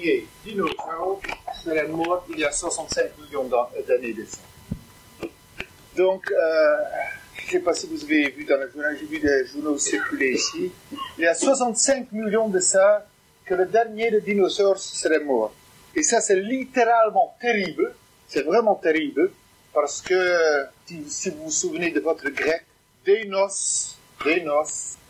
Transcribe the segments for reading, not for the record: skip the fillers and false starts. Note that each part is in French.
dernier dinosaure serait mort il y a 65 millions d'années de ça. Donc, je ne sais pas si vous avez vu dans le journal, j'ai vu des journaux circuler ici, il y a 65 millions de ça que le dernier dinosaure serait mort. Et ça, c'est littéralement terrible, c'est vraiment terrible, parce que si vous vous souvenez de votre grec, Deinos,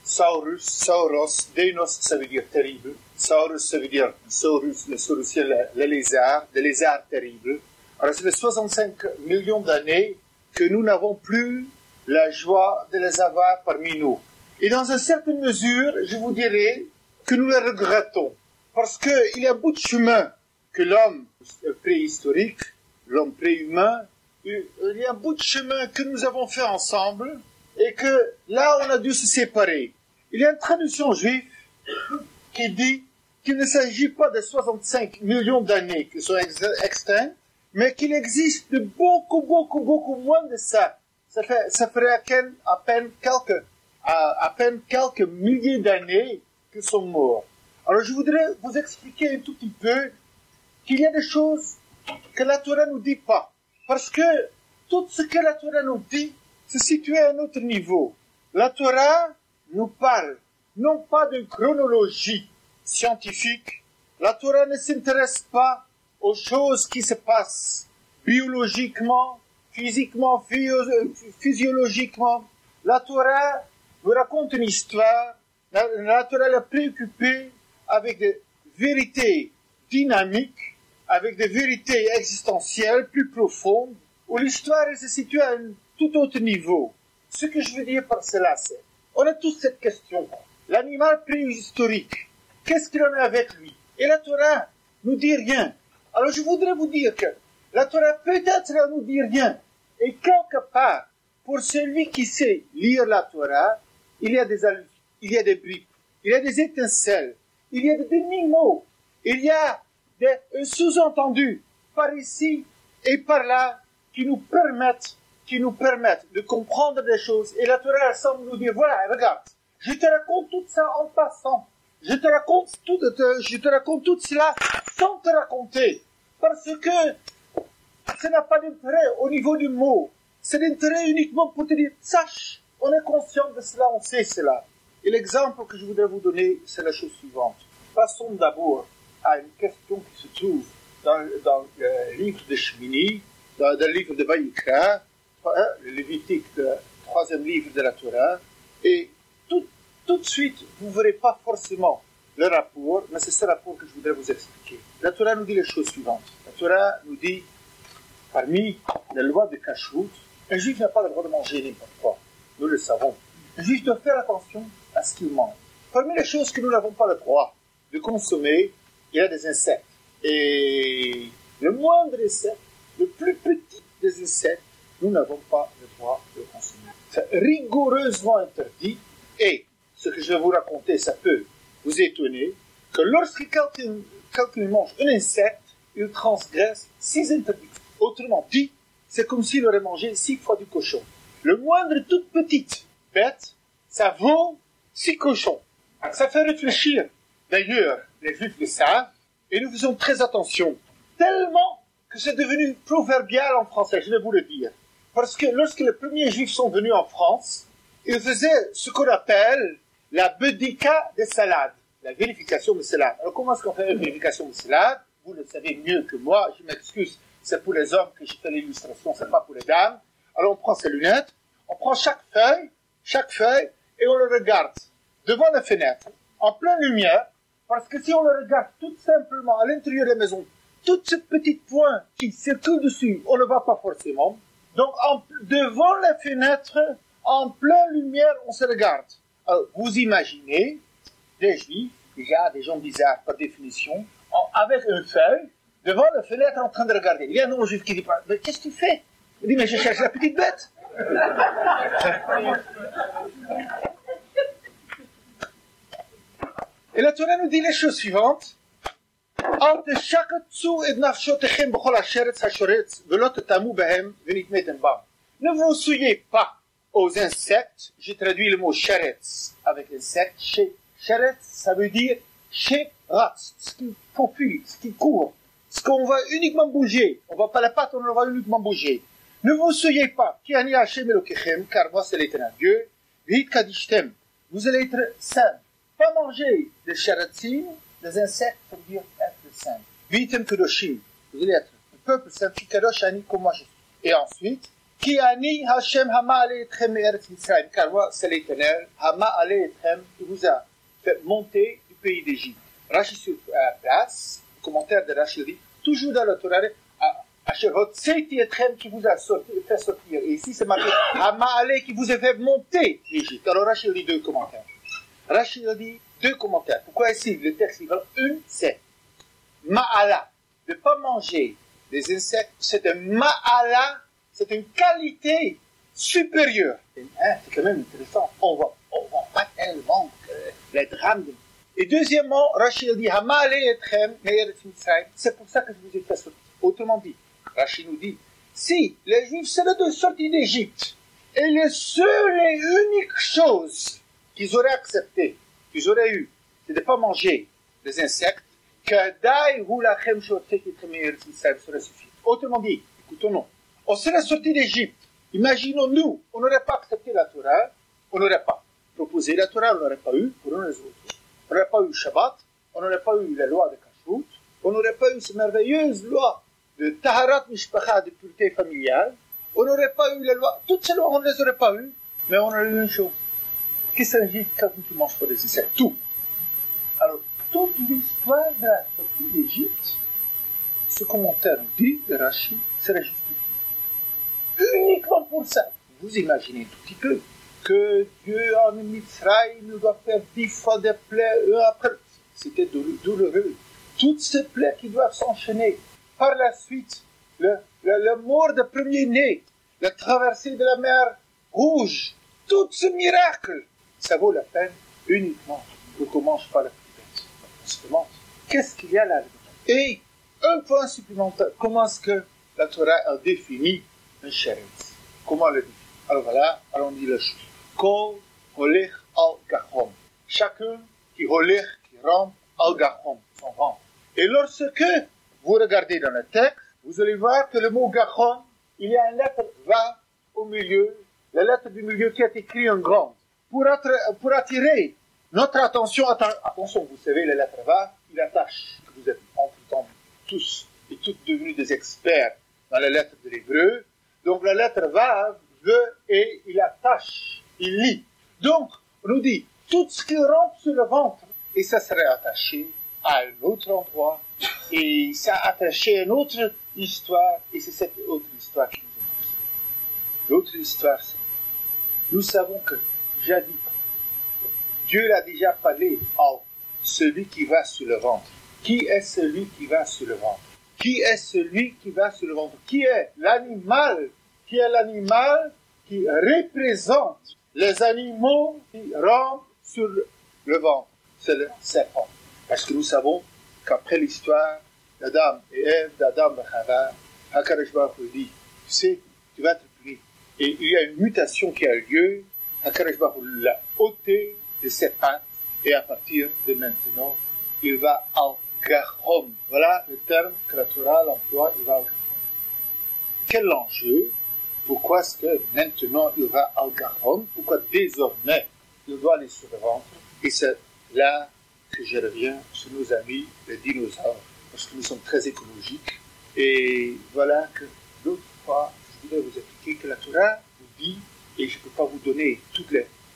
Saurus, Sauros, Deinos ça veut dire terrible, Saurus ça veut dire Saurus, le saurusien, le lézard, le lézard terrible. Alors ça fait 65 millions d'années que nous n'avons plus la joie de les avoir parmi nous. Et dans une certaine mesure, je vous dirais que nous les regrettons, parce qu'il y a un bout de chemin que l'homme préhistorique, l'homme préhumain, il y a un bout de chemin que nous avons fait ensemble, et que là, on a dû se séparer. Il y a une tradition juive qui dit qu'il ne s'agit pas de 65 millions d'années qui sont extinctes, mais qu'il existe de beaucoup moins de ça. Ça ferait à peine quelques milliers d'années qu'ils sont morts. Alors je voudrais vous expliquer un tout petit peu qu'il y a des choses que la Torah nous dit pas. Parce que tout ce que la Torah nous dit se situe à un autre niveau. La Torah nous parle non pas d'une chronologie scientifique. La Torah ne s'intéresse pas aux choses qui se passent biologiquement, physiquement, physiologiquement. La Torah vous raconte une histoire. La Torah est préoccupée avec des vérités dynamiques, avec des vérités existentielles plus profondes, où l'histoire se situe à un tout autre niveau. Ce que je veux dire par cela, c'est, on a tous cette question. L'animal préhistorique, qu'est-ce qu'il en a avec lui? Et la Torah nous dit rien. Alors je voudrais vous dire que la Torah peut-être ne nous dit rien. Et quelque part, pour celui qui sait lire la Torah, il y a des allusions, il y a des bribes, il y a des étincelles, il y a des demi-mots, il y a des sous-entendus par ici et par là qui nous permettent de comprendre des choses. Et la Torah semble nous dire, voilà, regarde, je te raconte tout ça en passant. Je te raconte tout cela sans te raconter. Parce que ça n'a pas d'intérêt au niveau du mot. C'est d'intérêt uniquement pour te dire, sache, on est conscient de cela, on sait cela. Et l'exemple que je voudrais vous donner, c'est la chose suivante. Passons d'abord à une question qui se trouve dans le livre de Shemini, dans le livre de Vayikra, le Lévitique, le 3e livre de la Torah, et tout de suite, vous ne verrez pas forcément le rapport, mais c'est ce rapport que je voudrais vous expliquer. La Torah nous dit les choses suivantes. La Torah nous dit, parmi les lois de Kashrut, un juif n'a pas le droit de manger n'importe quoi. Nous le savons. Un juif doit faire attention à ce qu'il mange. Parmi les choses que nous n'avons pas le droit de consommer, il y a des insectes. Et le moindre insecte, le plus petit des insectes, nous n'avons pas le droit de le consommer. C'est rigoureusement interdit. Et ce que je vais vous raconter, ça peut vous étonner, que lorsque quelqu'un mange un insecte, il transgresse 6 interdictions. Autrement dit, c'est comme s'il aurait mangé 6 fois du cochon. Le moindre toute petite bête, ça vaut 6 cochons. Ça fait réfléchir. D'ailleurs, les Juifs le savent, et nous faisons très attention. Tellement que c'est devenu proverbial en français, je vais vous le dire. Parce que lorsque les premiers Juifs sont venus en France, ils faisaient ce qu'on appelle la bedika des salades, la vérification des salades. Alors comment est-ce qu'on fait la vérification des salades? Vous le savez mieux que moi, je m'excuse, c'est pour les hommes que j'ai fait l'illustration, c'est pas pour les dames. Alors on prend ses lunettes, on prend chaque feuille, et on le regarde devant la fenêtre, en pleine lumière, parce que si on le regarde tout simplement à l'intérieur de la maison, toutes ces petites points qui circulent dessus, on ne le voit pas forcément. Donc devant la fenêtre, en pleine lumière, on se regarde. Alors, vous imaginez des Juifs, déjà des gens bizarres par définition, avec une feuille, devant la fenêtre en train de regarder. Il y a un non-juif qui dit pas, mais qu'est-ce que tu fais? Il dit, mais je cherche la petite bête. Et la Torah nous dit les choses suivantes. Ne vous souillez pas aux insectes. J'ai traduit le mot sheretz avec insecte. Sheretz, ça veut dire rate, ce qui faufile, ce qui court, ce qu'on va uniquement bouger. On ne va pas la patte, on va uniquement bouger. Ne vous souillez pas, Ki ani Hashem Elokechem, car moi c'est l'Éternel Dieu, V'hit kadishtem, vous allez être saints. Pas manger des charatim, des insectes, ça veut dire être saint. V'item kedoshim, vous allez être un peuple saint, Ki kadosh ani, comme moi je suis. Et ensuite, Ki ani Hashem hama ale etchem eretz Mitzrayim, car moi c'est l'Éternel, hama ale etchem, qui vous a fait monter du pays d'Égypte. Rashi sur place, le commentaire de Rashi dit, toujours dans le Torah, Asherot, c'est Etchem qui vous a fait sortir. Et ici c'est marqué, hama ale qui vous a fait monter d'Égypte. Alors Rashi dit deux commentaires. Rashi dit deux commentaires. Pourquoi ici le texte dit une, c'est ma'ala, de ne pas manger des insectes, c'est un ma'ala, c'est une qualité supérieure. C'est quand même intéressant. On voit pas tellement les drames. Et deuxièmement, Rachid dit, c'est pour ça que je vous ai fait sortir. Autrement dit, Rachid nous dit, si les Juifs seraient sortis d'Égypte, et les seules et uniques choses qu'ils auraient acceptées, qu'ils auraient eues, c'est de ne pas manger des insectes, que daï ou la chem shoté qui serait suffi. Autrement dit, écoutons-nous, on serait sortis d'Égypte. Imaginons-nous, on n'aurait pas accepté la Torah, on n'aurait pas proposé la Torah, on n'aurait pas eu pour nous les autres. On n'aurait pas eu Shabbat, on n'aurait pas eu la loi de Kashrut, on n'aurait pas eu cette merveilleuse loi de Taharat Mishpacha, de pureté familiale, on n'aurait pas eu la loi, toutes ces lois, on ne les aurait pas eues, mais on aurait eu une chose. Qu'il s'agit quand tu manges pas des insectes? Tout. Alors, toute l'histoire de la sortie d'Égypte, ce commentaire dit de Rashi serait justifié. Uniquement pour ça. Vous imaginez tout petit peu que Dieu en Mitzrayim nous doit faire 10 fois des plaies, après. C'était douloureux. Toutes ces plaies qui doivent s'enchaîner. Par la suite, la mort de premier-né, la traversée de la mer Rouge, tout ce miracle, ça vaut la peine uniquement pour qu'on ne mange pas la petite bête. On se demande, qu'est-ce qu'il y a là-dedans? Et un point supplémentaire, comment est-ce que la Torah a défini un sheretz? Comment elle le dit? Alors voilà, on dit la chose. Kol holech al gachom. Chacun qui holech, qui rampe al gachom, son ventre. Et lorsque vous regardez dans le texte, vous allez voir que le mot gachom, il y a une lettre va au milieu, la lettre du milieu qui est écrite en grande. Pour attirer notre attention, attention, vous savez, la lettre va, il attache, que vous êtes entre-temps tous et toutes devenus des experts dans la lettre de l'hébreu. Donc la lettre va, veut, et il attache, il lit. Donc, on nous dit, tout ce qui rentre sur le ventre, et ça serait attaché à un autre endroit, et ça attaché à une autre histoire, et c'est cette autre histoire qui nous intéresse. L'autre histoire, c'est, nous savons que, jadis, Dieu l'a déjà parlé à celui qui va sur le ventre. Qui est celui qui va sur le ventre? Qui est celui qui va sur le ventre? Qui est l'animal? Qui est l'animal qui représente les animaux qui rampent sur le ventre? C'est le serpent. Parce que nous savons qu'après l'histoire d'Adam et Ève, d'Adam et Chava, HaKadosh Baruch Hu dit, tu sais, tu vas être puni. Et il y a une mutation qui a eu lieu. HaKadosh Baruch Hu l'a ôté de ses pattes. Et à partir de maintenant, il va al Gachom. Voilà le terme que la Torah emploie, il va al Gachom. Quel enjeu? Pourquoi est-ce que maintenant il va al Gachom? Pourquoi désormais il doit aller sur le ventre? Et c'est là que je reviens sur nos amis les dinosaures, parce que nous sommes très écologiques. Et voilà que l'autre fois, je voulais vous expliquer que la Torah vous dit, et je ne peux pas vous donner tous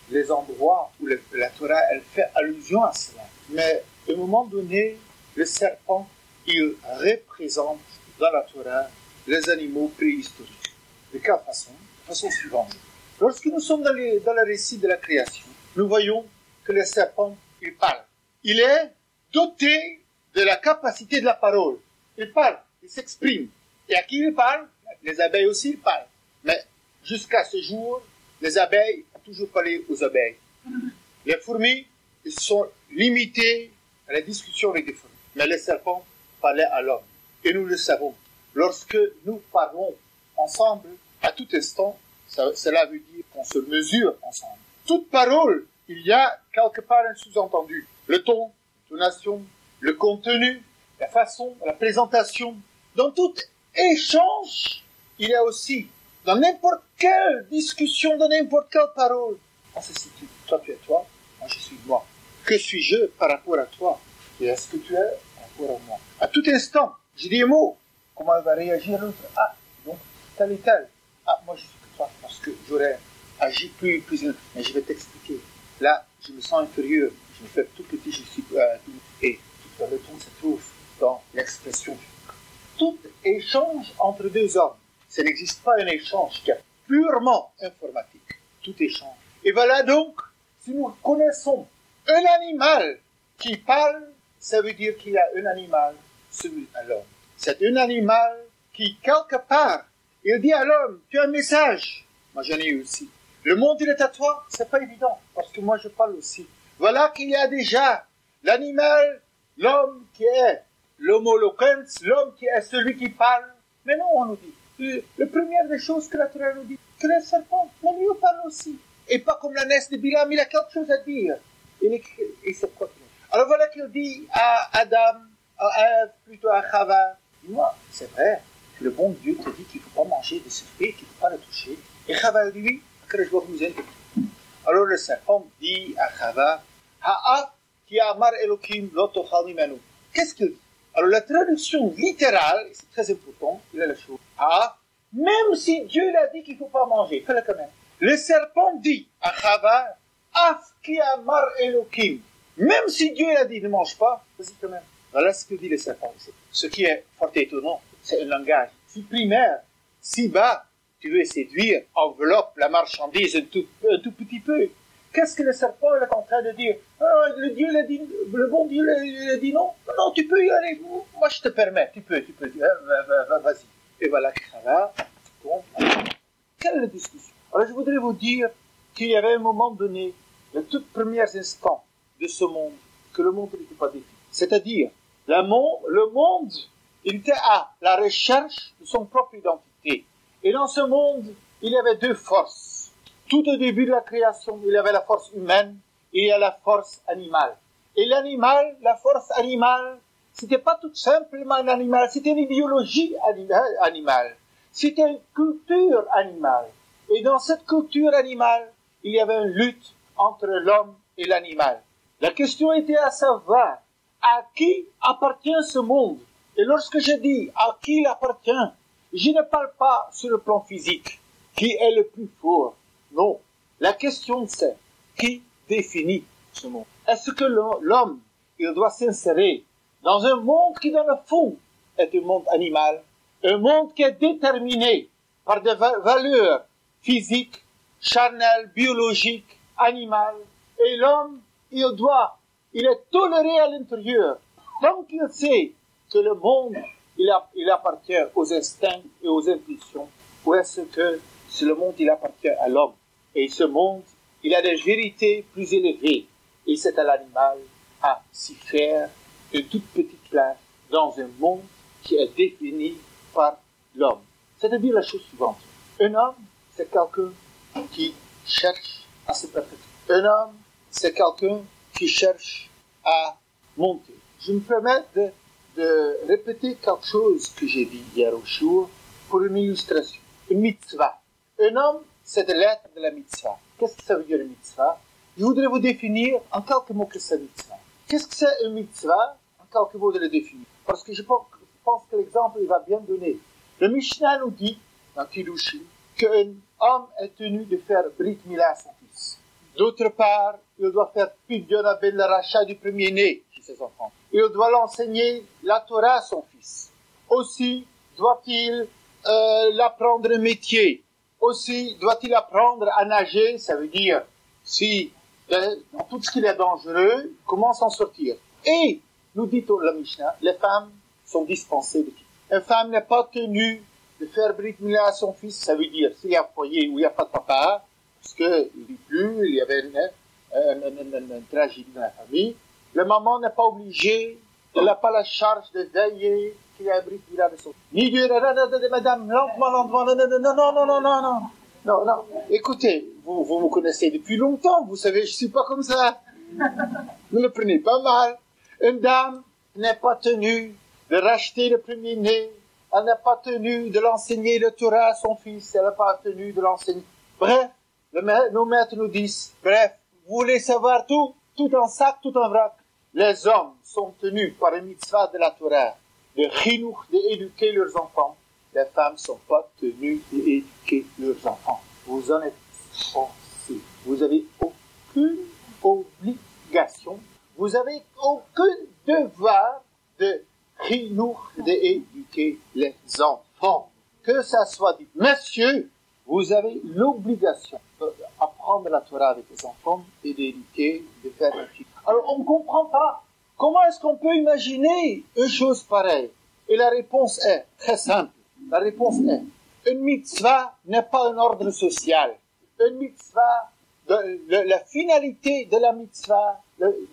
les endroits où la Torah elle fait allusion à cela, mais à un moment donné, le serpent, il représente dans la Torah les animaux préhistoriques. De quelle façon? De façon suivante. Lorsque nous sommes dans le récit de la création, nous voyons que le serpent, il parle. Il est doté de la capacité de la parole. Il parle, il s'exprime. Et à qui il parle? Les abeilles aussi, il parle. Mais jusqu'à ce jour, les abeilles ont toujours parlé aux abeilles. Les fourmis, ils sont limités à la discussion avec des fourmis. Mais les serpents parlaient à l'homme. Et nous le savons. Lorsque nous parlons ensemble, à tout instant, cela veut dire qu'on se mesure ensemble. Toute parole, il y a quelque part un sous-entendu. Le ton, l'intonation, le contenu, la façon, la présentation. Dans tout échange, il y a aussi, dans n'importe quelle discussion, dans n'importe quelle parole, on se situe. Toi, tu es toi, moi, je suis moi. Que suis-je par rapport à toi? Et est-ce que tu es par rapport à moi? À tout instant, je dis un mot. Comment va réagir l'autre? Ah, donc, tel et tel. Ah, moi, je suis que toi, parce que j'aurais agi plus, mais je vais t'expliquer. Là, je me sens inférieur, je me fais tout petit, je suis et tout le temps se trouve dans l'expression. Tout échange entre deux hommes, ça n'existe pas un échange qui est purement informatique. Tout échange. Et voilà donc, si nous connaissons un animal qui parle, ça veut dire qu'il y a un animal celui à l'homme. C'est un animal qui, quelque part, il dit à l'homme, tu as un message. Moi, j'en ai eu aussi. Le monde, il est à toi, c'est pas évident, parce que moi, je parle aussi. Voilà qu'il y a déjà l'animal, l'homme qui est l'homo loquens, l'homme qui est celui qui parle. Mais non, on nous dit. La première des choses que la Torah nous dit, que le serpent, on lui parle aussi. Et pas comme la naisse de Bilam, il a quelque chose à dire. Et c'est quoi? Alors voilà qu'il dit à Adam, à Ève, plutôt à Chava, dis-moi, c'est vrai que le bon Dieu te dit qu'il ne faut pas manger de ce fruit, qu'il ne faut pas le toucher. Et Chava lui, alors le serpent dit à Chava, Ha'af ki amar Elokim lo tochal mimenu. Qu'est-ce qu'il dit? Alors la traduction littérale, c'est très important, il a la chose. Ha'af, même si Dieu l'a dit qu'il ne faut pas manger, fais-le quand même. Le serpent dit à Chava, Af ki amar Elokim. Même si Dieu l'a dit ne mange pas, vas-y quand même. Voilà ce que dit le serpent. Ce qui est fort étonnant, c'est un langage si primaire, si bas. Tu veux séduire, enveloppe la marchandise un tout petit peu. Qu'est-ce que le serpent est en train de dire? Le bon Dieu l'a dit non. Non, tu peux y aller. Moi, je te permets. Tu peux. Vas-y. Et voilà que ça va. Quelle est la discussion? Alors, je voudrais vous dire qu'il y avait un moment donné, les tout premiers instants de ce monde, que le monde n'était pas défini. C'est-à-dire, le monde, il était à la recherche de son propre identité. Et dans ce monde, il y avait deux forces. Tout au début de la création, il y avait la force humaine et il y a la force animale. Et l'animal, la force animale, c'était pas tout simplement un animal, c'était une idéologie animale. C'était une culture animale. Et dans cette culture animale, il y avait une lutte entre l'homme et l'animal. La question était à savoir, à qui appartient ce monde? Et lorsque je dis à qui il appartient, je ne parle pas sur le plan physique, qui est le plus fort. Non. La question c'est, qui définit ce monde? Est-ce que l'homme, il doit s'insérer dans un monde qui, dans le fond, est un monde animal, un monde qui est déterminé par des valeurs physiques, charnelles, biologiques, animales, et l'homme, il est toléré à l'intérieur, tant qu'il sait que le monde, il appartient aux instincts et aux impulsions, ou est-ce que le monde, il appartient à l'homme? Et ce monde, il a des vérités plus élevées, et c'est à l'animal à s'y faire une toute petite place dans un monde qui est défini par l'homme. C'est-à-dire la chose suivante. Un homme, c'est quelqu'un qui cherche à se perfectionner. Un homme, c'est quelqu'un qui cherche à monter. Je me permets de répéter quelque chose que j'ai dit hier au jour pour une illustration. Une mitzvah. Un homme, c'est de l'être de la mitzvah. Qu'est-ce que ça veut dire une mitzvah? Je voudrais vous définir en quelques mots que c'est une mitzvah. Qu'est-ce que c'est une mitzvah? En quelques mots de le définir. Parce que je pense que l'exemple il va bien donner. Le Mishnah nous dit, dans Kiddushin, qu'un homme est tenu de faire Brit Mila à son fils. D'autre part, il doit faire Pidyon Abel, le rachat du premier-né chez ses enfants. Il doit l'enseigner la Torah à son fils. Aussi, doit-il l'apprendre un métier. Aussi, doit-il apprendre à nager, ça veut dire, si, dans tout ce qui est dangereux, comment s'en sortir. Et, nous dit la Mishnah, les femmes sont dispensées de tout. Une femme n'est pas tenue de faire Brit Mila à son fils, ça veut dire, s'il y a un foyer où il n'y a pas de papa, parce qu'il ne vit plus, il y avait une tragédie dans la famille, la maman n'est pas obligée, elle n'a pas la charge de veiller qu'il y a un Brit Mila de son fils. Ni Dieu, madame, lentement, non. Écoutez, vous me connaissez depuis longtemps, vous savez, je ne suis pas comme ça. Ne le prenez pas mal. Une dame n'est pas tenue de racheter le premier-né, elle n'est pas tenue de l'enseigner le Torah à son fils, elle n'est pas tenue de l'enseigner. Bref, nos maîtres nous disent, bref, vous voulez savoir tout en sac, tout en vrac. Les hommes sont tenus par une mitzvah de la Torah, de chinuch, d'éduquer leurs enfants. Les femmes ne sont pas tenues d'éduquer leurs enfants. Vous en êtes aussi. Vous n'avez aucune obligation, vous n'avez aucun devoir de chinuch, d'éduquer les enfants. Que ça soit dit, messieurs, vous avez l'obligation d'apprendre la Torah avec les enfants et d'éduquer, de faire un film. Alors, on ne comprend pas. Comment est-ce qu'on peut imaginer une chose pareille? Et la réponse est très simple. La réponse est, une mitzvah n'est pas un ordre social. Une mitzvah, la finalité de la mitzvah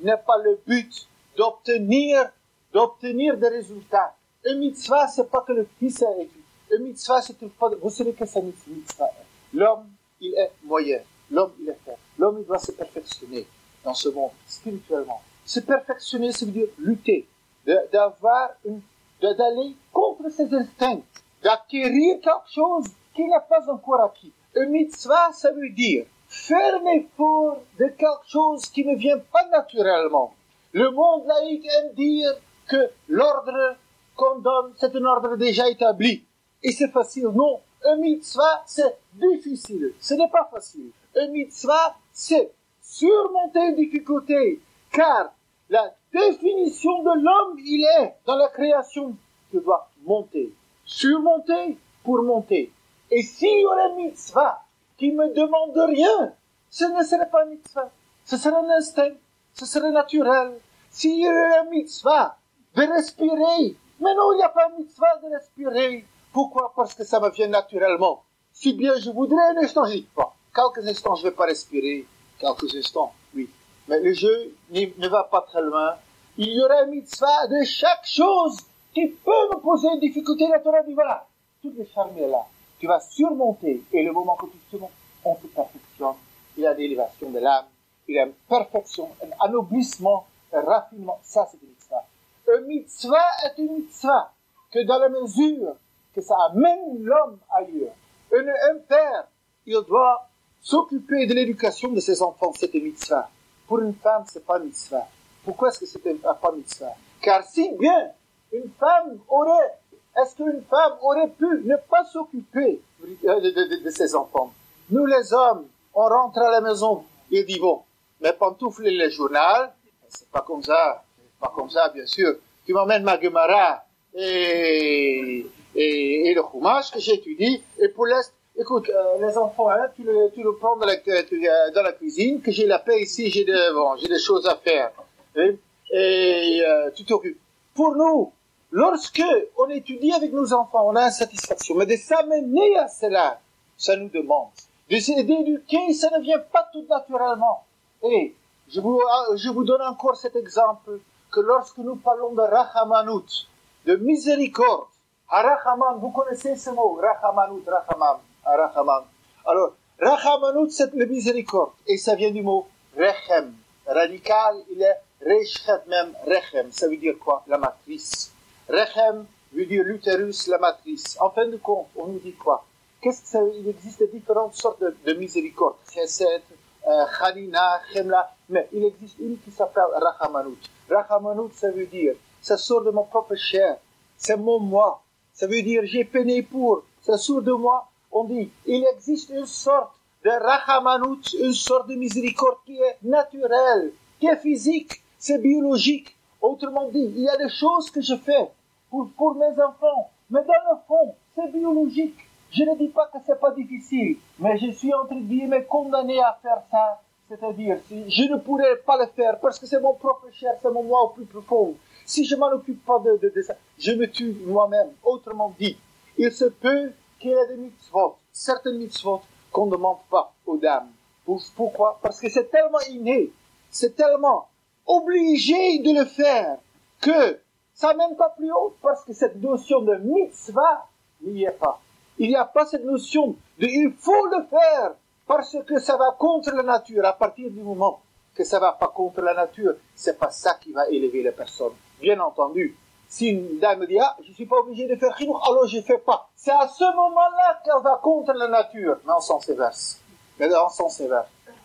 n'est pas le but d'obtenir des résultats. Une mitzvah, c'est pas que le fils est écrit. Une mitzvah, c'est pas, vous savez que c'est une mitzvah. L'homme, il est moyen. L'homme, il est faible. L'homme, il doit se perfectionner dans ce monde, spirituellement. Se perfectionner, ça veut dire lutter, d'aller contre ses instincts, d'acquérir quelque chose qui n'est pas encore acquis. Une mitzvah, ça veut dire faire l'effort de quelque chose qui ne vient pas naturellement. Le monde laïque aime dire que l'ordre qu'on donne, c'est un ordre déjà établi. Et c'est facile. Non, un mitzvah, c'est difficile. Ce n'est pas facile. Un mitzvah, c'est surmonter une difficulté. Car la définition de l'homme, il est dans la création. Tu dois monter. Surmonter pour monter. Et s'il y aurait un mitzvah qui me demande rien, ce ne serait pas un mitzvah. Ce serait un instinct. Ce serait naturel. S'il y aurait un mitzvah de respirer, mais non, il n'y a pas un mitzvah de respirer. Pourquoi? Parce que ça me vient naturellement. Si bien je voudrais, un instant, je dis pas. Quelques instants, je vais pas respirer. Quelques instants, oui. Mais le jeu ne va pas très loin. Il y aura un mitzvah de chaque chose qui peut me poser une difficulté. La Torah dit, voilà, toutes les charmes est là. Tu vas surmonter. Et le moment que tu surmontes, on te perfectionne. Il y a l'élévation de l'âme. Il y a une perfection, un anoblissement, un raffinement. Ça, c'est une mitzvah. Un mitzvah est une mitzvah que dans la mesure que ça amène l'homme ailleurs. Un père, il doit s'occuper de l'éducation de ses enfants, c'est une mitzvah. Pour une femme, c'est pas une mitzvah. Pourquoi est-ce que c'est pas une mitzvah? Car si bien est-ce qu'une femme aurait pu ne pas s'occuper de ses enfants? Nous les hommes, on rentre à la maison et dit bon, mes pantoufles et le journal, c'est pas comme ça, bien sûr. Tu m'emmènes ma Gemara et le chumash que j'étudie, et pour l'est, écoute, les enfants, hein, tu le prends dans la cuisine, que j'ai la paix ici, j'ai des choses à faire. Et tu t'occupes. Pour nous, lorsque on étudie avec nos enfants, on a une satisfaction. Mais de s'amener à cela, ça nous demande. D'éduquer, ça ne vient pas tout naturellement. Et je vous donne encore cet exemple, que lorsque nous parlons de rachamanut, de miséricorde, Rachaman, vous connaissez ce mot, Rachamanut, Rachaman. Alors, Rachamanut, c'est le miséricorde, et ça vient du mot Rechem. Radical, il est Rechem, même Rechem, ça veut dire quoi? La matrice. Rechem veut dire l'utérus, la matrice. En fin de compte, on nous dit quoi? Il existe différentes sortes de miséricorde. Chesed, Chalina, Chemla, mais il existe une qui s'appelle Rachamanut. Rachamanut, ça veut dire, ça sort de mon propre chair, c'est mon moi. Ça veut dire, j'ai peiné pour, ça sort de moi. On dit, il existe une sorte de rachamanut, une sorte de miséricorde qui est naturelle, qui est physique, c'est biologique. Autrement dit, il y a des choses que je fais pour mes enfants, mais dans le fond, c'est biologique. Je ne dis pas que c'est pas difficile, mais je suis entre guillemets condamné à faire ça. C'est-à-dire, je ne pourrais pas le faire parce que c'est mon propre chair, c'est mon moi au plus profond. Si je m'en occupe pas de ça, je me tue moi-même. Autrement dit, il se peut qu'il y ait des mitzvot, certaines mitzvot qu'on ne demande pas aux dames. Pourquoi? Parce que c'est tellement inné, c'est tellement obligé de le faire que ça mène pas plus haut parce que cette notion de mitzvah n'y est pas. Il n'y a pas cette notion de il faut le faire parce que ça va contre la nature. À partir du moment que ça va pas contre la nature, c'est pas ça qui va élever la personne. Bien entendu, si une dame me dit, ah, je ne suis pas obligé de faire chinois, alors je ne fais pas. C'est à ce moment-là qu'elle va contre la nature, mais en sens inverse.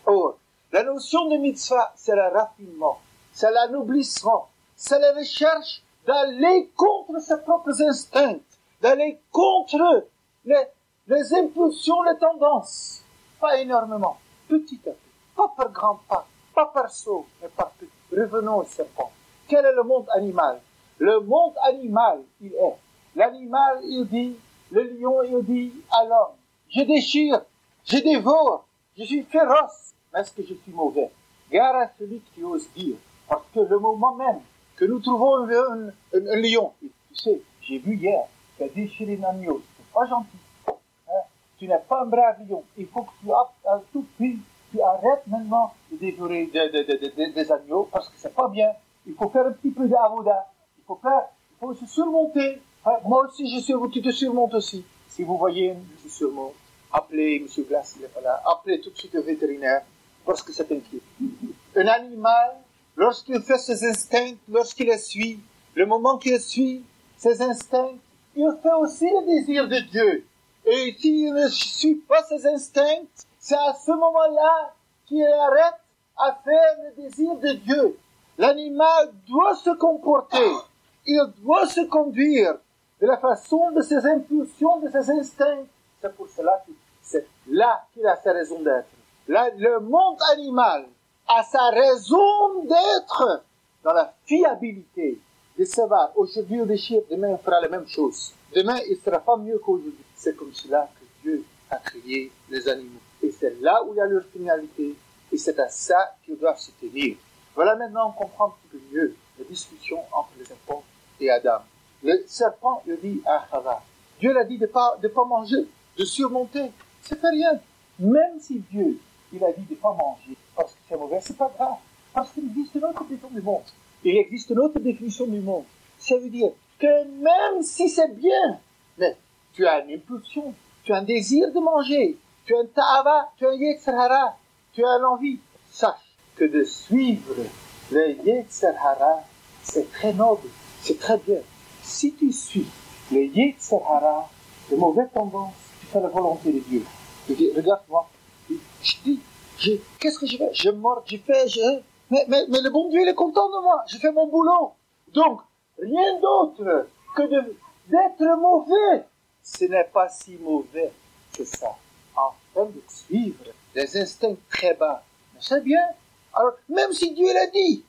Or, la notion de mitzvah, c'est le raffinement, c'est l'anoblissement, c'est la recherche d'aller contre ses propres instincts, d'aller contre les impulsions, les tendances. Pas énormément, petit à petit, pas par grand pas, pas par saut, mais par petit. Revenons au serpent. Quel est le monde animal? Le monde animal, il est. L'animal, il dit, le lion, il dit à l'homme, je déchire, je dévore, je suis féroce. Mais est-ce que je suis mauvais? Gare à celui qui ose dire. Parce que le moment même que nous trouvons un lion, tu sais, j'ai vu hier, tu as déchiré un agneau, c'est pas gentil. Hein? Tu n'es pas un brave lion. Il faut que tu, à tout prix, tu arrêtes maintenant de dévorer des agneaux, parce que c'est pas bien. Il faut faire un petit peu d'avoda. Il faut se surmonter. Moi aussi, tu te surmontes aussi. Si vous voyez, je surmonte. Appelez M. Glass, il est pas là. Appelez tout de suite le vétérinaire, parce que c'est inquiet. Un animal, lorsqu'il fait ses instincts, lorsqu'il les suit, le moment qu'il suit ses instincts, il fait aussi le désir de Dieu. Et s'il ne suit pas ses instincts, c'est à ce moment-là qu'il arrête à faire le désir de Dieu. L'animal doit se comporter, il doit se conduire de la façon de ses impulsions, de ses instincts. C'est pour cela que c'est là qu'il a sa raison d'être. Là, le monde animal a sa raison d'être dans la fiabilité de savoir. Aujourd'hui, on déchire, demain, on fera la même chose. Demain, il ne sera pas mieux qu'aujourd'hui. C'est comme cela que Dieu a créé les animaux. Et c'est là où il y a leur finalité. Et c'est à ça qu'ils doivent se tenir. Voilà, maintenant, on comprend un petit peu mieux la discussion entre le serpent et Adam. Le serpent, il dit à Chava, Dieu l'a dit de pas manger, de surmonter. C'est pas rien. Même si Dieu, il a dit de pas manger parce que c'est mauvais, c'est pas grave. Parce qu'il existe une autre définition du monde. Il existe une autre définition du monde. Ça veut dire que même si c'est bien, mais tu as une impulsion, tu as un désir de manger, tu as un ta'ava, tu as un yetzer hara, tu as l'envie. Sache que de suivre le yetzer hara, c'est très noble, c'est très bien. Si tu suis le yetzer hara, de mauvaises tendances, tu fais la volonté de Dieu. Tu dis, regarde-moi, je dis, qu'est-ce que je fais? Je mords, mais le bon Dieu, il est content de moi, je fais mon boulot. Donc, rien d'autre que d'être mauvais. Ce n'est pas si mauvais que ça. Afin de suivre les instincts très bas. Mais c'est bien. Alors, même si Dieu l'a dit,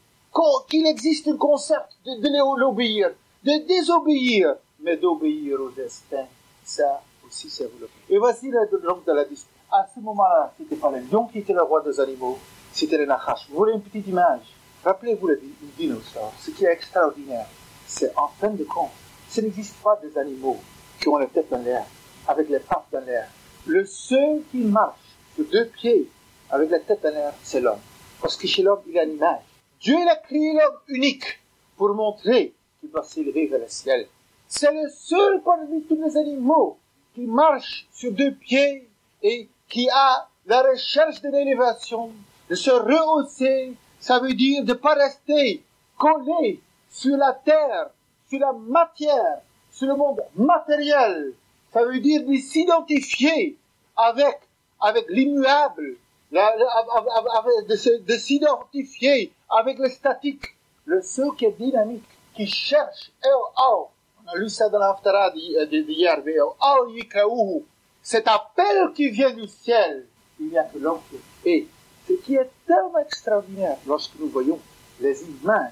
qu'il existe un concept de l'obéir, de désobéir, mais d'obéir aux instincts, ça aussi c'est voulu. Et voici donc de la discussion. À ce moment-là, c'était pas le lion qui était le roi des animaux, c'était le nachash. Vous voulez une petite image? Rappelez-vous le dinosaure. Ce qui est extraordinaire, c'est en fin de compte, ce n'existe pas des animaux qui ont la tête dans l'air, avec les pattes dans l'air. Le seul qui marche sur deux pieds, avec la tête dans l'air, c'est l'homme. Parce que chez l'homme, il y a une image. Dieu a créé l'homme unique pour montrer qu'il doit s'élever vers le ciel. C'est le seul parmi tous les animaux qui marche sur deux pieds et qui a la recherche de l'élévation, de se rehausser. Ça veut dire de ne pas rester collé sur la terre, sur la matière, sur le monde matériel. Ça veut dire de s'identifier avec l'immuable, de s'identifier avec le statique, le seul qui est dynamique, qui cherche on a lu ça dans l'Haftara d'hier, cet appel qui vient du ciel, il n'y a que l'homme qui est. Et ce qui est tellement extraordinaire lorsque nous voyons les images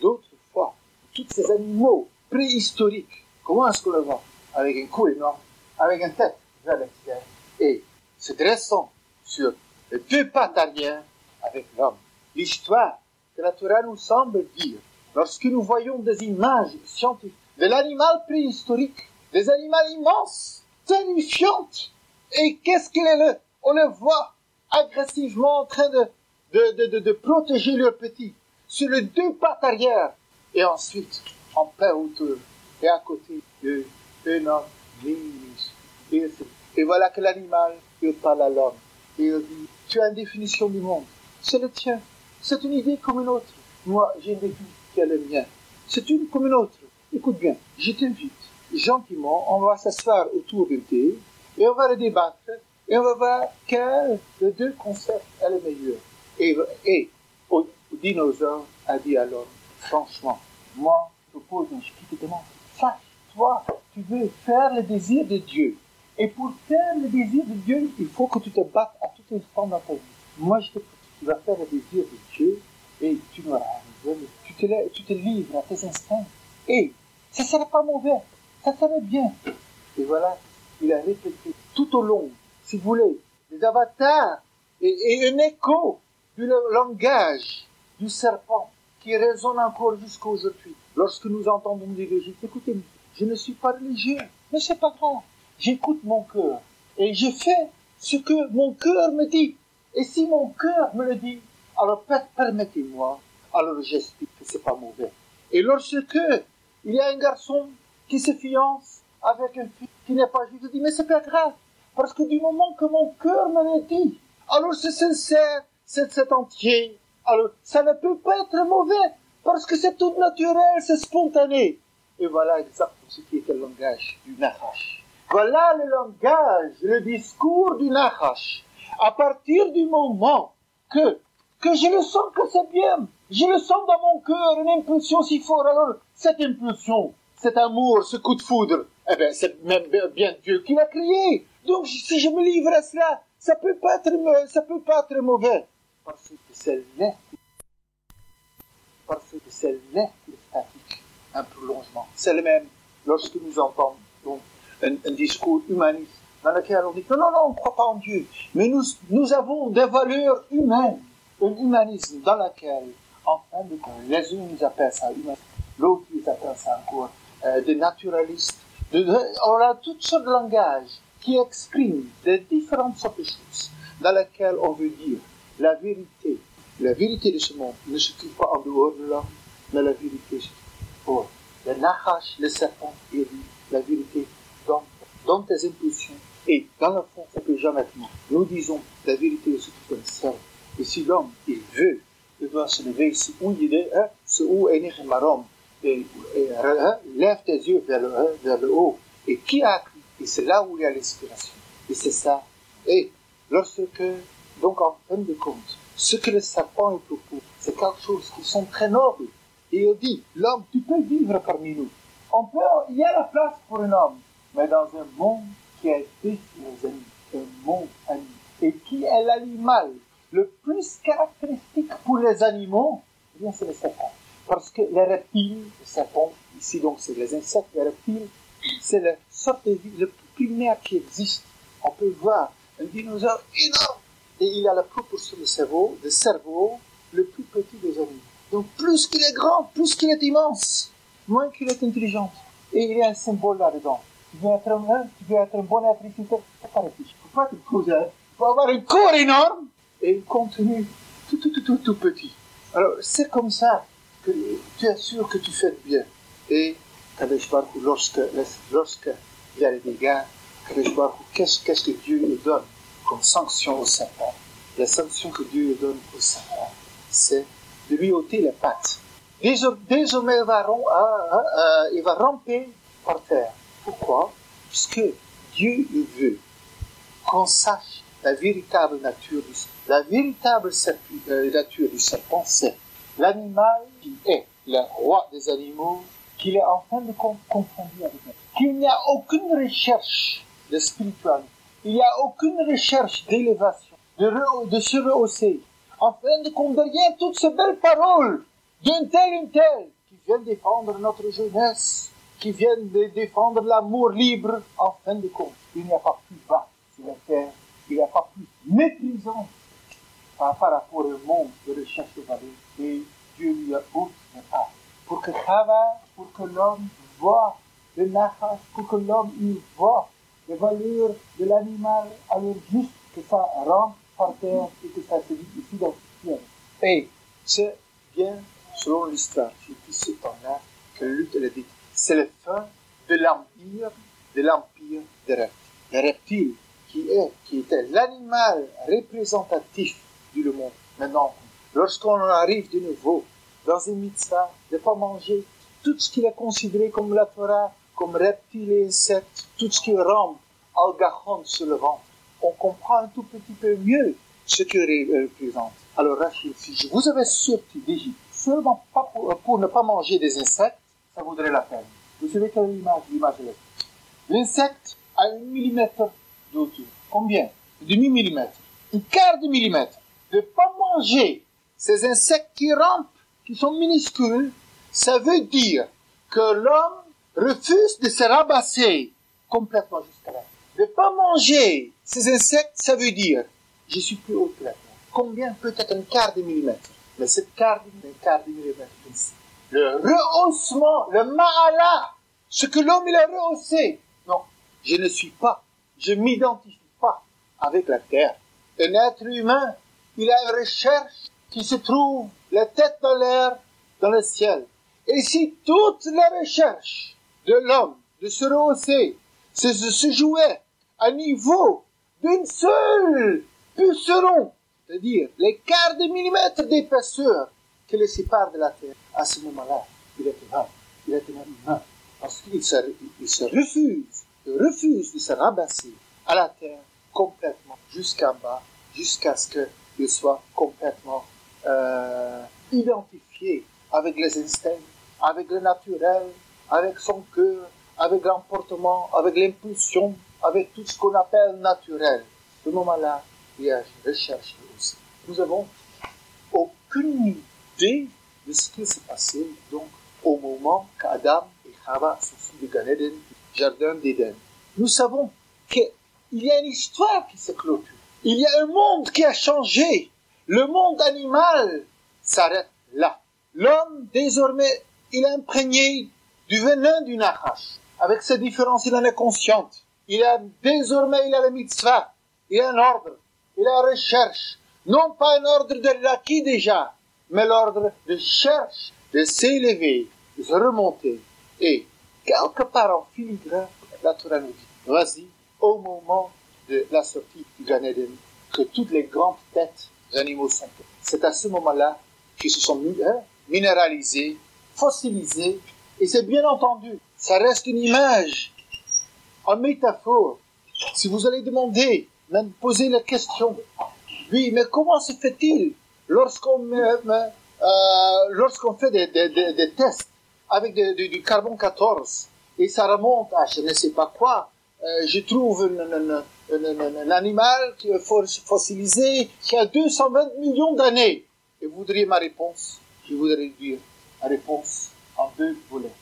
d'autrefois, tous ces animaux préhistoriques, comment est-ce qu'on le voit? Avec un cou énorme, avec une tête vers le ciel, et se dressant sur les deux pattes arrière avec l'homme. L'histoire que la Torah nous semble dire, lorsque nous voyons des images scientifiques de l'animal préhistorique, des animaux immenses, terrifiantes, et qu'est-ce qu'il est là? On le voit agressivement en train de protéger leurs petits sur les deux pattes arrière, et ensuite en plein hauteur, et à côté de un homme minuscule. Et voilà que l'animal, il parle à l'homme, et il dit, tu as une définition du monde, c'est le tien, c'est une idée comme une autre. Moi, j'ai une définition qui est le mien. c'est une comme une autre. Écoute bien, je t'invite, gentiment, on va s'asseoir autour d'un thé, et on va le débattre, et on va voir quel des deux concepts est le meilleur. Et au dinosaure a dit alors, franchement, moi, je pose une petite demande. Sache, toi, tu veux faire le désir de Dieu. Et pour faire le désir de Dieu, il faut que tu te battes à tout instant dans ta vie. Moi, je te dis, tu vas faire le désir de Dieu, et tu n'auras rien. Tu te livres à tes instincts. Et ça ne serait pas mauvais, ça serait bien. Et voilà, il a répété tout au long, si vous voulez, des avatars et un écho du langage du serpent qui résonne encore jusqu'à aujourd'hui. Lorsque nous entendons des logiques, écoutez, je ne suis pas religieux, mais c'est pas grave. J'écoute mon cœur et je fais ce que mon cœur me dit. Et si mon cœur me le dit, alors permettez-moi, alors j'explique que c'est pas mauvais. Et lorsque il y a un garçon qui se fiance avec une fille qui n'est pas juive, je dis, mais c'est pas grave, parce que du moment que mon cœur me le dit, alors c'est sincère, c'est entier, alors ça ne peut pas être mauvais, parce que c'est tout naturel, c'est spontané. Et voilà exactement ce qui est le langage du Nachash. Voilà le langage, le discours du Nachash. À partir du moment que je le sens que c'est bien, je le sens dans mon cœur, une impulsion si forte, alors cette impulsion, cet amour, ce coup de foudre, eh bien, c'est même bien Dieu qui l'a créé. Donc, si je me livre à cela, ça peut pas être mauvais. Parce que c'est l'être statique, un prolongement. C'est le même lorsque nous entendons un discours humaniste dans lequel on dit non, on ne croit pas en Dieu. Mais nous avons des valeurs humaines, un humanisme dans lequel, en fin de compte, les uns ils appellent ça humanisme, l'autre ils appellent ça encore des naturalistes. On a toutes sortes de langages qui expriment des différentes sortes de choses dans lesquelles on veut dire la vérité de ce monde ne se trouve pas en dehors de l'homme, mais la vérité se trouve hors. Le Nachash, le serpent, il dit la vérité dans tes impulsions. Et dans le fond, ça ne peut jamais être mort. Nous disons la vérité se trouve dans le ciel. Et si l'homme, il veut, il doit se lever, c'est où il est, c'est où est Nechemarom, et lève tes yeux vers le haut. Et qui a cru? Et c'est là où il y a l'inspiration. Et c'est ça. Et lorsque, donc en fin de compte, ce que le serpent il propose, c'est quelque chose qui sont très nobles. Et il dit, l'homme, tu peux vivre parmi nous. Il y a la place pour un homme, mais dans un monde qui a été les animaux, un monde animal. Et qui est l'animal le plus caractéristique pour les animaux? Eh bien, c'est le serpent. Parce que les reptiles, le serpent, ici donc c'est les insectes, les reptiles, c'est la sorte de vie le plus primaire qui existe. On peut voir un dinosaure énorme et il a la proportion de cerveau le plus petit des animaux. Donc plus qu'il est grand, plus qu'il est immense, moins qu'il est intelligent. Et il y a un symbole là-dedans. Tu veux être un bon être ici, il ne faut pas réfléchir. Il ne faut pas être cousin. Il faut avoir un corps énorme et un contenu tout petit. Alors c'est comme ça que tu es sûr que tu fais bien. Et Kadesh Baruch Hu, lorsque il y a des dégâts, Kadesh Baruch Hu, qu'est-ce que Dieu lui donne comme sanction au serpent? La sanction que Dieu lui donne au serpent, c'est de lui ôter les pattes. Désormais, il va ramper par terre. Pourquoi? Puisque Dieu il veut qu'on sache la véritable nature du serpent. La véritable nature du serpent, c'est l'animal qui est le roi des animaux, qu'il est en fin de compte confondu avec lui. Qu'il n'y a aucune recherche de spiritualité, il n'y a aucune recherche d'élévation, de se rehausser. En fin de compte, derrière toutes ces belles paroles d'un tel qui viennent défendre notre jeunesse, qui viennent défendre l'amour libre, en fin de compte, il n'y a pas plus bas sur la terre, il n'y a pas plus méprisant par rapport au monde de recherche de valeur. Et Dieu lui a ôté les pas. Pour que l'homme voit le Nachash, pour que l'homme il voit les valeurs de l'animal, alors juste que ça rentre par terre et que ça se vit ici dans le ciel. Et c'est bien, selon l'histoire, depuis ce temps-là, que Luth l'a dit. C'est la fin de l'empire des reptiles. Les reptiles qui était l'animal représentatif du monde. Maintenant, lorsqu'on arrive de nouveau dans une mitzvah, de ne pas manger tout ce qu'il est considéré comme la Torah, comme reptiles et insectes, tout ce qui rampe, algachon sur le ventre, on comprend un tout petit peu mieux ce qu'il représente. Alors Rachid, si je vous avais sorti d'Égypte, seulement pas pour ne pas manger des insectes, ça vaudrait la peine. Vous savez quelle image? L'image est là. L'insecte a 1 millimètre de hauteur. Combien? Demi-millimètre. Un quart de millimètre. De ne pas manger ces insectes qui rampent, qui sont minuscules, ça veut dire que l'homme refuse de se rabasser complètement jusqu'à là. De ne pas manger ces insectes, ça veut dire je suis plus haut que la terre. Combien? Peut-être un quart de millimètre. Mais ce quart de millimètre ici. Le rehaussement, le ma'ala, ce que l'homme il a rehaussé. Non, je ne suis pas, je m'identifie pas avec la terre. Un être humain, il a une recherche qui se trouve la tête dans l'air, dans le ciel. Et si toute la recherche de l'homme, de se rehausser, se jouait à niveau d'une seule puceron, c'est-à-dire les quarts de millimètre d'épaisseur qui le séparent de la terre, à ce moment-là, il est humain. Il est humain. Parce qu'il refuse de se rabasser à la terre complètement, jusqu'en bas, jusqu'à ce qu'il soit complètement identifié avec les instincts, avec le naturel, avec son cœur, avec l'emportement, avec l'impulsion, avec tout ce qu'on appelle naturel. À ce moment-là, il y a une recherche aussi. Nous n'avons aucune idée de ce qui s'est passé donc, au moment qu'Adam et Chava sont sortis du Gan Eden, jardin d'Éden. Nous savons qu'il y a une histoire qui se clôture. Il y a un monde qui a changé. Le monde animal s'arrête là. L'homme, désormais, il est imprégné du venin du Nachash. Avec ses différences, il en est conscient. Désormais, il a la mitzvah. Il a un ordre. Il a la recherche. Non pas un ordre de l'acquis déjà, mais l'ordre de cherche, de s'élever, de se remonter. Et, quelque part en filigrane, la Torah nous dit, vas-y, au moment de la sortie du Gan Eden, que toutes les grandes têtes d'animaux sont. C'est à ce moment-là qu'ils se sont minéralisés, fossilisés, et c'est bien entendu, ça reste une image, en métaphore. Si vous allez demander, même poser la question, oui, mais comment se fait-il lorsqu'on fait des tests avec du carbone 14 et ça remonte à je ne sais pas quoi, je trouve un animal qui est fossilisé qui a 220 millions d'années. Et vous voudriez ma réponse? Je voudrais dire ma réponse en 2 volets.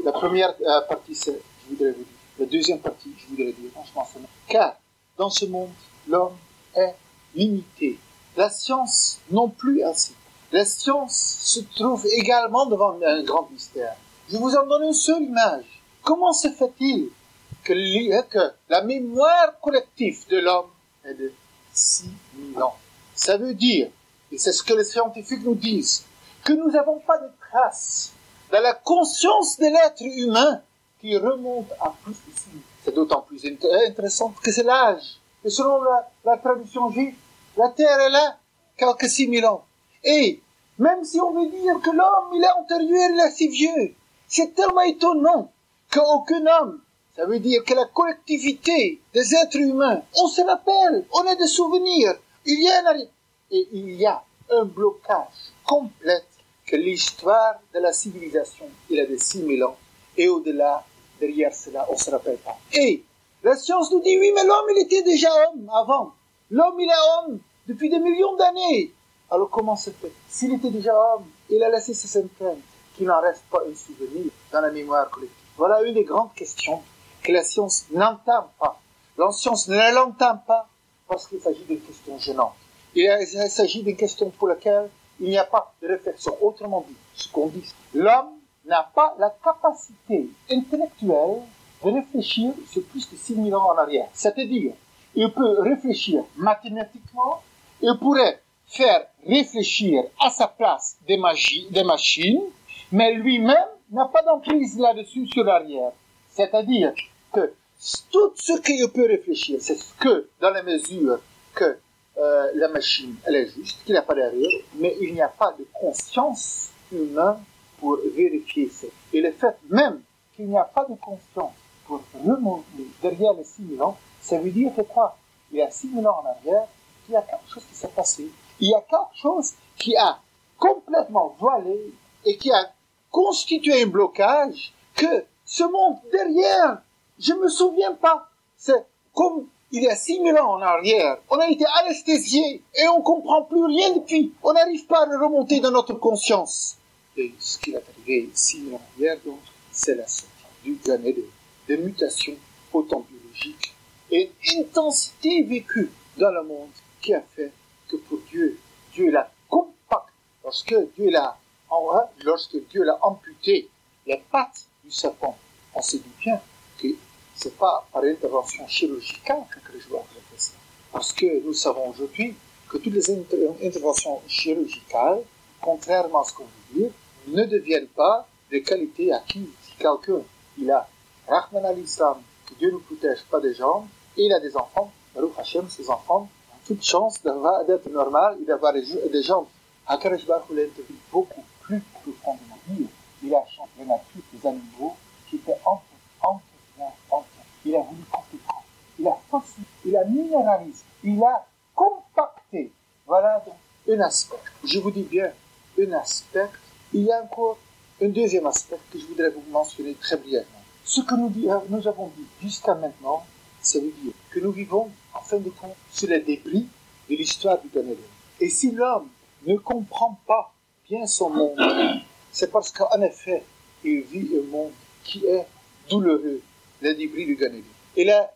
La première partie, c'est, je voudrais vous dire. La deuxième partie, je voudrais dire, franchement, c'est non. Car, dans ce monde, l'homme est limité. La science non plus ainsi. La science se trouve également devant un grand mystère. Je vous en donne une seule image. Comment se fait-il que la mémoire collective de l'homme est de 6 000 ans? Ça veut dire, et c'est ce que les scientifiques nous disent, que nous n'avons pas de traces dans la conscience de l'être humain qui remonte à plus de 6 000. C'est d'autant plus intéressant que c'est l'âge. Et selon la tradition juive, la Terre est là, quelques 6 000 ans. Et même si on veut dire que l'homme, il est antérieur, il est si vieux, c'est tellement étonnant qu'aucun homme, ça veut dire que la collectivité des êtres humains, on se rappelle, on a des souvenirs, il y a un blocage complet que l'histoire de la civilisation, il a de 6 000 ans, et au-delà, derrière cela, on ne se rappelle pas. Et la science nous dit, oui, mais l'homme, il était déjà homme avant. L'homme, il est homme depuis des millions d'années. Alors comment se fait? S'il était déjà homme, il a laissé ses empreintes, qu'il n'en reste pas un souvenir dans la mémoire collective. Voilà une des grandes questions que la science n'entame pas. La science ne l'entame pas parce qu'il s'agit d'une question gênante. Il s'agit d'une question pour laquelle il n'y a pas de réflexion. Autrement dit, ce qu'on dit, l'homme n'a pas la capacité intellectuelle de réfléchir sur plus de 6 000 ans en arrière. C'est-à-dire, il peut réfléchir mathématiquement, il pourrait faire réfléchir à sa place des machines, mais lui-même n'a pas d'emprise là-dessus sur l'arrière. C'est-à-dire que tout ce qu'il peut réfléchir, c'est ce que, dans la mesure que la machine, elle est juste, qu'il n'y a pas d'arrière, mais il n'y a pas de conscience humaine pour vérifier ça. Et le fait même qu'il n'y a pas de conscience pour remonter derrière les 6 000 ans, ça veut dire que quoi? Il y a 6 000 ans en arrière, il y a quelque chose qui s'est passé. Il y a quelque chose qui a complètement voilé et qui a constitué un blocage que ce monde derrière, je ne me souviens pas. C'est comme il y a 6 000 ans en arrière, on a été anesthésié et on ne comprend plus rien depuis. On n'arrive pas à le remonter dans notre conscience. Et ce qui est arrivé 6 000 ans en arrière, donc, c'est la sortie du Gan Eden, des mutations autant biologiques et une intensité vécue dans le monde qui a fait que pour Dieu, Dieu l'a compact. Lorsque Dieu l'a amputé les pattes du serpent, on se dit bien que ce n'est pas par intervention chirurgicale que le joueur a fait ça. Parce que nous savons aujourd'hui que toutes les interventions chirurgicales, contrairement à ce qu'on veut dire, ne deviennent pas de qualité acquise. Si quelqu'un, il a Rahman al-Islam, que Dieu ne protège pas des jambes, et il a des enfants, Baruch Hashem, ses enfants ont toute chance d'être normal et d'avoir des jambes. Hakadosh Baruch Hu l'a interviewé beaucoup plus profondément. Il a changé la nature des animaux qui étaient entre. Il a voulu comprendre. Il a forcé, il a minéralisé, il a compacté. Voilà donc un aspect. Je vous dis bien, un aspect. Il y a encore un deuxième aspect que je voudrais vous mentionner très brièvement. Ce que nous avons dit jusqu'à maintenant, ça veut dire que nous vivons, en fin de compte, sur les débris de l'histoire du Gan Eden. Et si l'homme ne comprend pas bien son monde, c'est parce qu'en effet, il vit un monde qui est douloureux, les débris du Gan Eden. Et la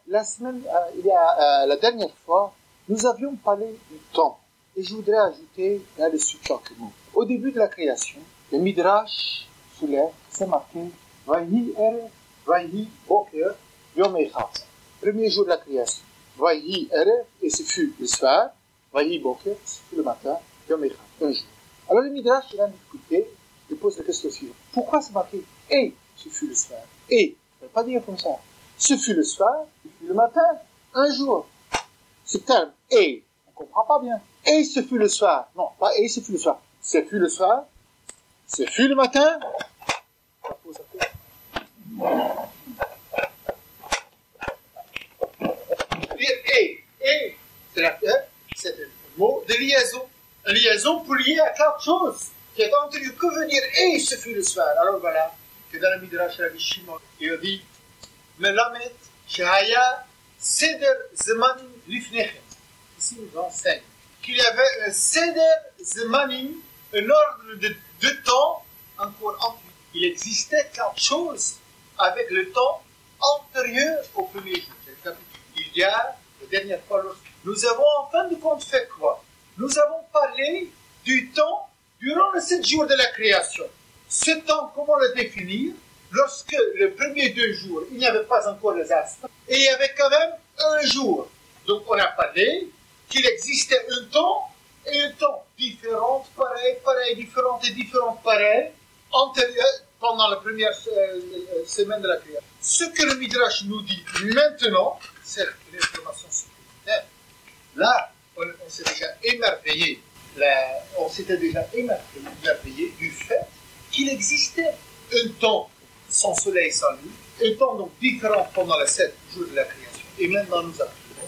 dernière fois, nous avions parlé du temps. Et je voudrais ajouter là-dessus quelques mots. Au début de la création, le Midrash soulève, c'est marqué Vayhi Erev, Vayhi Boker, Yom Echad. Premier jour de la création. Vayhi Erev, et ce fut le soir. Vayhi Boker, ce fut le matin. Yom Echad, un jour. Alors le Midrash, il a discuté, il pose la question suivante. Pourquoi c'est marqué et ce fut le soir? Et, on ne peut pas dire comme ça. Ce fut le soir, ce fut le matin, un jour. Ce terme et, on ne comprend pas bien. Et ce fut le soir. Non, pas et ce fut le soir. Ce fut le soir, ce fut le matin. Et, c'est un mot de liaison. Une liaison pour lier à quelque chose qui est entendu. Que veut dire et ce fut le soir? Alors voilà, que dans le Midrash Rabbi Shimon, il dit Melamed Shahaya Seder Zemanim Lifnechem. Ici, nous enseigne qu'il y avait un Seder Zemanim, un ordre de temps encore antérieur. Il existait quelque chose avec le temps antérieur au premier jour. Il y a, la dernière fois, nous avons en fin de compte fait quoi? Nous avons parlé du temps durant les 7 jours de la création. Ce temps, comment le définir? Lorsque le premier 2 jours, il n'y avait pas encore les astres, et il y avait quand même un jour. Donc on a parlé qu'il existait un temps et un temps différent, pareil, différent et différent, pareil, antérieur, pendant la première semaine de la création. Ce que le Midrash nous dit maintenant, c'est une information supplémentaire. Là, on s'est déjà émerveillé. On s'était déjà émerveillé du fait qu'il existait un temps sans soleil, sans nuit, un temps donc différent pendant les 7 jours de la création. Et maintenant nous apprenons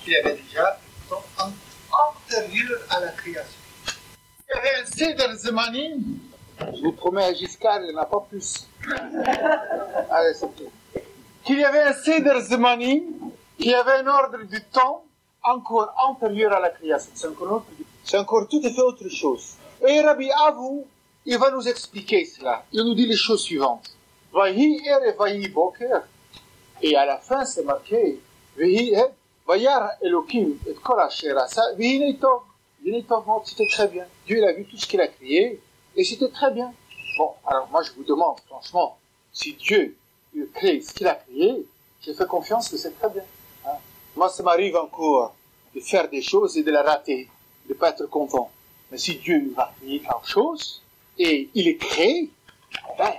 qu'il y avait déjà un temps antérieur à la création. Il y avait un Seder Zemanim. Je vous promets, Giscard, il n'y en a pas plus. Allez, c'est tout. Qu'il y avait un Seder Zemanim, qu'il y avait un ordre du temps encore antérieur à la création. C'est encore tout à fait autre chose. Et Rabbi Avu, il va nous expliquer cela. Il nous dit les choses suivantes. Vayhi Erev Vayhi Boker. Et à la fin, c'est marqué Vayar Elohim et Kol Asher Asa V'hinei Tov. V'hinei Tov, c'était très bien. Dieu, il a vu tout ce qu'il a créé, et c'était très bien. Bon, alors moi, je vous demande, franchement, si Dieu crée ce qu'il a créé, j'ai fait confiance que c'est très bien. Hein? Moi, ça m'arrive encore de faire des choses et de les rater, de ne pas être content. Mais si Dieu va créer quelque chose, et il est créé, ben,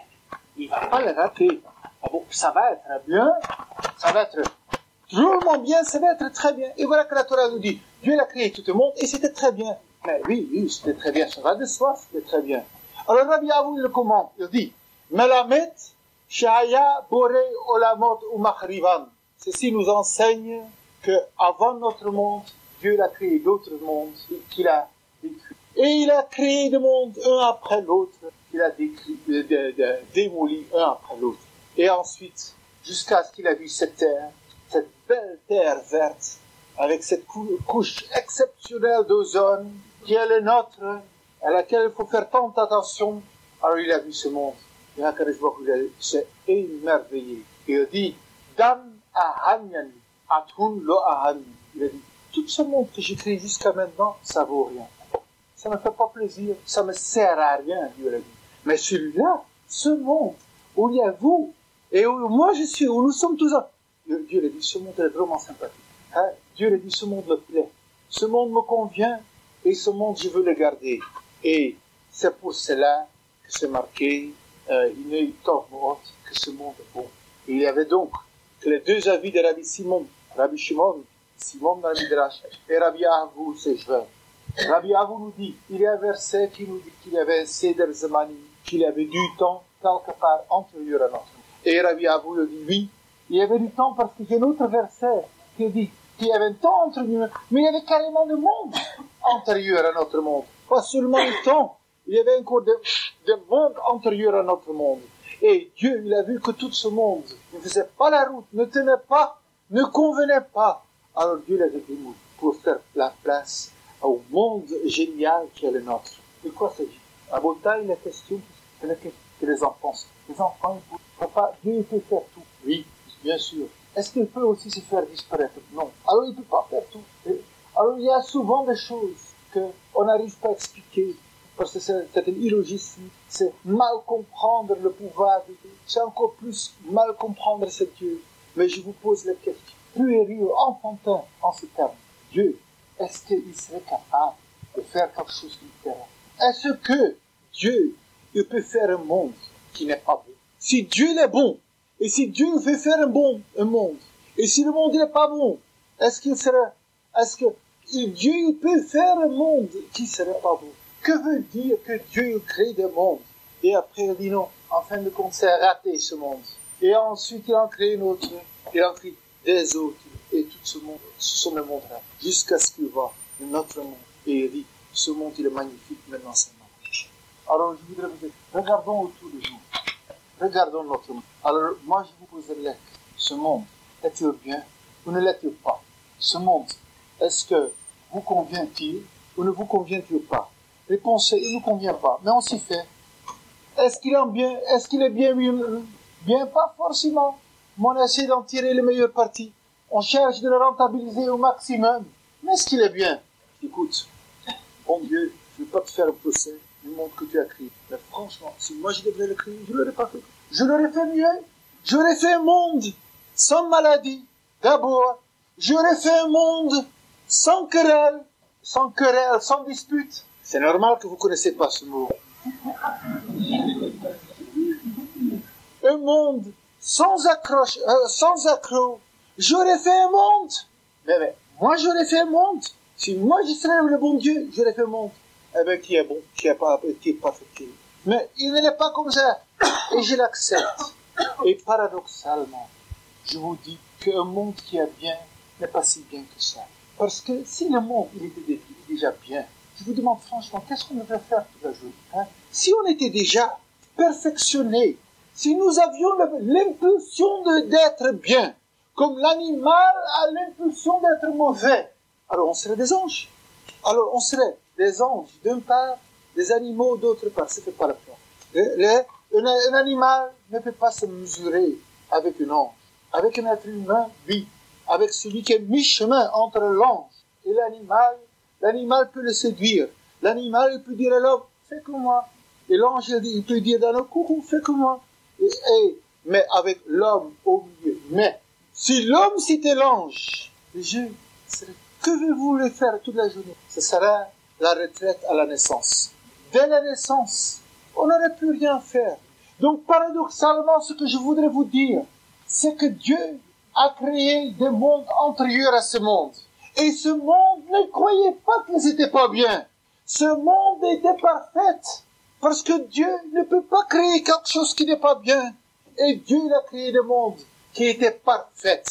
il ne va pas le rater. Ah bon, ça va être bien, ça va être drôlement bien, ça va être très bien. Et voilà que la Torah nous dit, Dieu l'a créé tout le monde, et c'était très bien. Mais oui, c'était très bien, ça va de soi, c'était très bien. Alors Rabbi Avou, il le commente, il dit, Melamet, Shaya, Boré, Olamot, Umachrivan. Ceci nous enseigne que avant notre monde, Dieu a créé d'autres mondes qu'il a détruits. Et il a créé des mondes un après l'autre, qu'il a démolis un après l'autre. Et ensuite, jusqu'à ce qu'il a vu cette terre, cette belle terre verte, avec cette couche exceptionnelle d'ozone, qui est la nôtre, à laquelle il faut faire tant attention. Alors il a vu ce monde. Et il s'est émerveillé. Et il dit, Dan ahanyani, atun lo ahani. Il a dit, tout ce monde que j'ai créé jusqu'à maintenant, ça vaut rien. Ça ne me fait pas plaisir, ça me sert à rien, Dieu l'a dit. Mais celui-là, ce monde, où il y a vous, et où moi je suis, où nous sommes tous là, Dieu l'a dit, ce monde est vraiment sympathique. Hein? Dieu l'a dit, ce monde me plaît. Ce monde me convient, et ce monde, je veux le garder. Et c'est pour cela que c'est marqué, il n'est pas mort que ce monde est bon. Et il y avait donc que les deux avis de Rabbi Shimon dans le Midrash, et Rabbi Avou, ses frères. Rabbi Avou nous dit, il y a un verset qui nous dit qu'il y avait un Seder Zamani, qu'il y avait du temps quelque part antérieur à notre monde. Et Rabbi Avou nous dit, oui, il y avait du temps parce qu'il y a un autre verset qui dit qu'il y avait un temps antérieur, mais il y avait carrément le monde antérieur à notre monde. Pas seulement le temps, il y avait encore des mondes antérieurs à notre monde. Et Dieu, il a vu que tout ce monde ne faisait pas la route, ne tenait pas, ne convenait pas. Alors Dieu l'a démoli pour faire la place au monde génial qui est le nôtre. De quoi s'agit-il? À Botaï, la question, c'est la question que les enfants. Les enfants, Dieu peut faire tout. Oui, bien sûr. Est-ce qu'il peut aussi se faire disparaître? Non. Alors il ne peut pas faire tout. Alors il y a souvent des choses qu'on n'arrive pas à expliquer, parce que c'est un illogisme, c'est mal comprendre le pouvoir de Dieu, c'est encore plus mal comprendre ce Dieu. Mais je vous pose la question, puéril, enfantin en ce terme, Dieu, est-ce qu'il serait capable de faire quelque chose de différent? Est-ce que Dieu, il peut faire un monde qui n'est pas bon? Si Dieu est bon, et si Dieu veut faire un monde, et si le monde n'est pas bon, est-ce que Dieu peut faire un monde qui serait pas bon? Que veut dire que Dieu crée des mondes? Et après il dit non, en fin de compte c'est raté ce monde. Et ensuite il en crée un autre, il en crée des autres, et tout ce monde, ce sont des mondes là, jusqu'à ce qu'il voit notre monde. Et il dit, ce monde il est magnifique, maintenant c'est magnifique. Alors je voudrais vous dire, regardons autour de nous, regardons notre monde. Alors moi je vous pose la question, ce monde, est-il bien ou ne l'est-il pas? Ce monde, est-ce que vous convient-il ou ne vous convient-il pas? Réponse, il ne nous convient pas, mais on s'y fait. Est-ce qu'il est bien, bien pas forcément, mais on essaie d'en tirer le meilleur parti. On cherche de le rentabiliser au maximum. Mais est-ce qu'il est bien? Écoute, bon Dieu, je ne vais pas te faire un procès du monde que tu as créé. Mais franchement, si moi je devrais le créer, je ne l'aurais pas fait. Je l'aurais fait mieux. J'aurais fait un monde sans maladie, d'abord. J'aurais fait un monde sans querelle, sans dispute. C'est normal que vous ne connaissez pas ce mot. Un monde sans accroc. J'aurais fait un monde. Mais moi j'aurais fait un monde. Si moi je serais le bon Dieu, j'aurais fait un monde. Qui est bon, qui est parfait. Mais il n'est pas comme ça. Et je l'accepte. Et paradoxalement, je vous dis qu'un monde qui est bien n'est pas si bien que ça. Parce que si le monde il était déjà bien, je vous demande franchement, qu'est-ce qu'on devrait faire toute la journée? Si on était déjà perfectionné, si nous avions l'impulsion d'être bien, comme l'animal a l'impulsion d'être mauvais, alors on serait des anges. Alors on serait des anges d'une part, des animaux d'autre part. Ce n'est pas la peine. Un animal ne peut pas se mesurer avec un ange. Avec un être humain, oui. Avec celui qui est mi-chemin entre l'ange et l'animal, l'animal peut le séduire. L'animal peut dire à l'homme, fais comme moi. Et l'ange, il peut dire dans le coucou, fais comme moi. Mais avec l'homme au milieu. Mais si l'homme c'était l'ange, que veux-vous le faire toute la journée? Ce sera la retraite à la naissance. Dès la naissance, on n'aurait plus rien à faire. Donc paradoxalement, ce que je voudrais vous dire, c'est que Dieu a créé des mondes antérieurs à ce monde. Et ce monde ne croyait pas qu'ils n'étaient pas bien. Ce monde était parfait. Parce que Dieu ne peut pas créer quelque chose qui n'est pas bien. Et Dieu il a créé le monde qui était parfait.